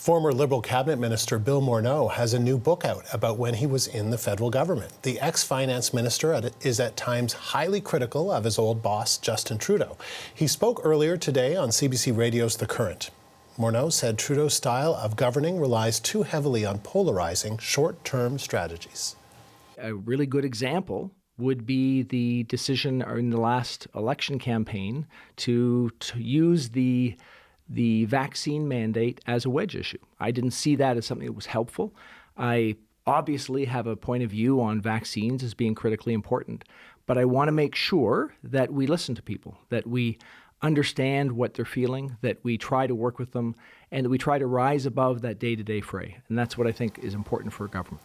Former Liberal Cabinet Minister Bill Morneau has a new book out about when he was in the federal government. The ex-finance minister is at times highly critical of his old boss, Justin Trudeau. He spoke earlier today on CBC Radio's The Current. Morneau said Trudeau's style of governing relies too heavily on polarizing short-term strategies. A really good example would be the decision in the last election campaign to use the vaccine mandate as a wedge issue. I didn't see that as something that was helpful. I obviously have a point of view on vaccines as being critically important, but I want to make sure that we listen to people, that we understand what they're feeling, that we try to work with them, and that we try to rise above that day-to-day fray. And that's what I think is important for a government.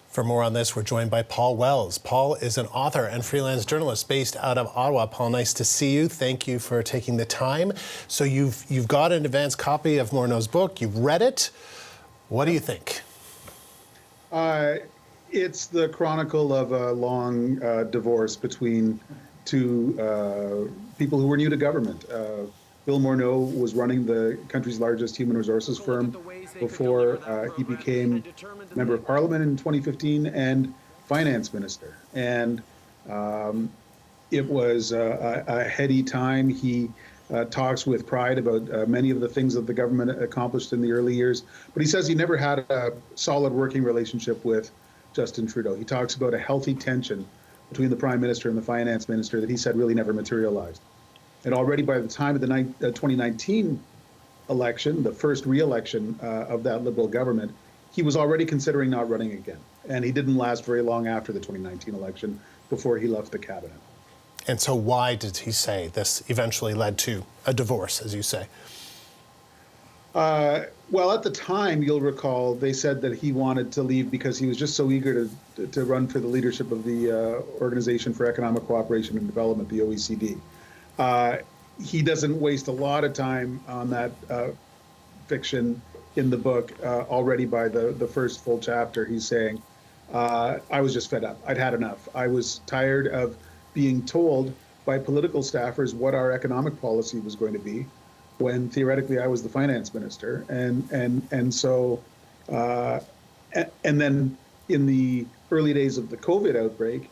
For more on this, we're joined by Paul Wells. Paul is an author and freelance journalist based out of Ottawa. Paul, nice to see you. Thank you for taking the time. So you've got an advance copy of Morneau's book. You've read it. What do you think? It's the chronicle of a long divorce between two people who were new to government. Bill Morneau was running the country's largest human resources firm before he became Member of Parliament in 2015 and Finance Minister. And it was a heady time. He talks with pride about many of the things that the government accomplished in the early years, but he says he never had a solid working relationship with Justin Trudeau. He talks about a healthy tension between the Prime Minister and the Finance Minister that he said really never materialized. And already by the time of the 2019 election, the first re-election of that Liberal government, he was already considering not running again. And he didn't last very long after the 2019 election before he left the cabinet. And so why did he say this eventually led to a divorce, as you say? Well, at the time, you'll recall, they said that he wanted to leave because he was just so eager to run for the leadership of the Organization for Economic Cooperation and Development, the OECD. He doesn't waste a lot of time on that fiction in the book. Already by the first full chapter, he's saying, I was just fed up. I'd had enough. I was tired of being told by political staffers what our economic policy was going to be, when theoretically I was the finance minister. And so then in the early days of the COVID outbreak,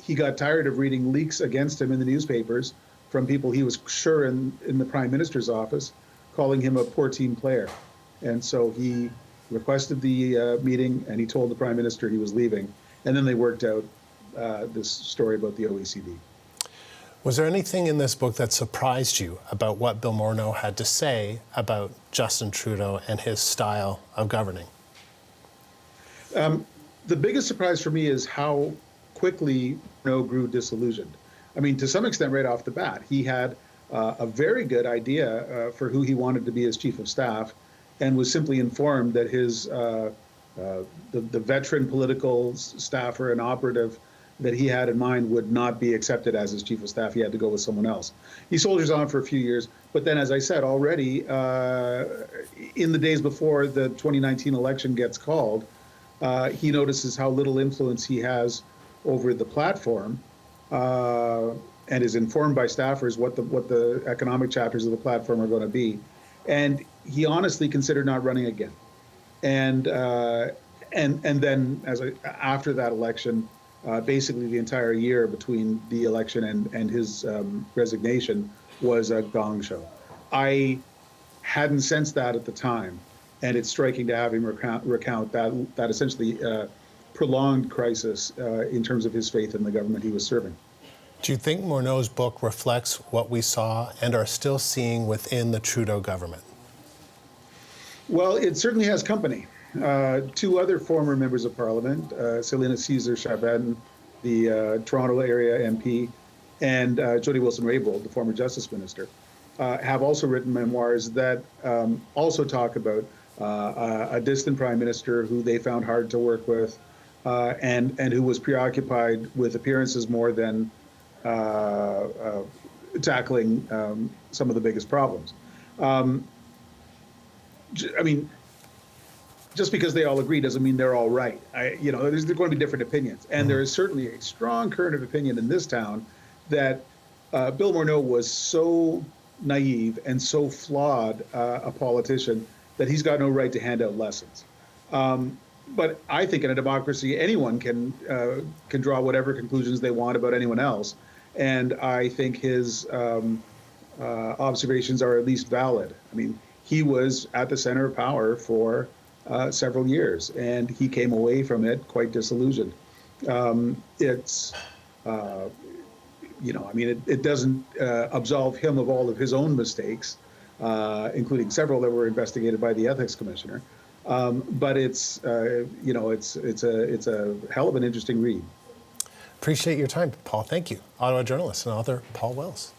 he got tired of reading leaks against him in the newspapers from people he was sure in the Prime Minister's office, calling him a poor team player. And so he requested the meeting, and he told the Prime Minister he was leaving. And then they worked out this story about the OECD. Was there anything in this book that surprised you about what Bill Morneau had to say about Justin Trudeau and his style of governing? The biggest surprise for me is how quickly Morneau grew disillusioned. I mean, to some extent, right off the bat, he had a very good idea for who he wanted to be as chief of staff, and was simply informed that his the veteran political staffer and operative that he had in mind would not be accepted as his chief of staff. He had to go with someone else. He soldiers on for a few years, but then, as I said already, in the days before the 2019 election gets called, he notices how little influence he has over the platform, and is informed by staffers what the economic chapters of the platform are going to be, and he honestly considered not running again. And then after that election, basically the entire year between the election and his resignation was a gong show. I hadn't sensed that at the time, and it's striking to have him recount that essentially prolonged crisis in terms of his faith in the government he was serving. Do you think Morneau's book reflects what we saw and are still seeing within the Trudeau government? Well, it certainly has company. Two other former members of Parliament, Selina Caesar-Chabin, the Toronto area MP, and Jody Wilson-Raybould, the former Justice Minister, have also written memoirs that also talk about a distant Prime Minister who they found hard to work with, and who was preoccupied with appearances more than tackling some of the biggest problems. I mean, just because they all agree doesn't mean they're all right. There's going to be different opinions. And there is certainly a strong current of opinion in this town that Bill Morneau was so naive and so flawed a politician that he's got no right to hand out lessons. But I think in a democracy, anyone can draw whatever conclusions they want about anyone else, and I think his observations are at least valid. I mean, he was at the center of power for several years, and he came away from it quite disillusioned. It's it doesn't absolve him of all of his own mistakes, including several that were investigated by the ethics commissioner. But it's a hell of an interesting read. Appreciate your time, Paul. Thank you. Ottawa journalist and author Paul Wells.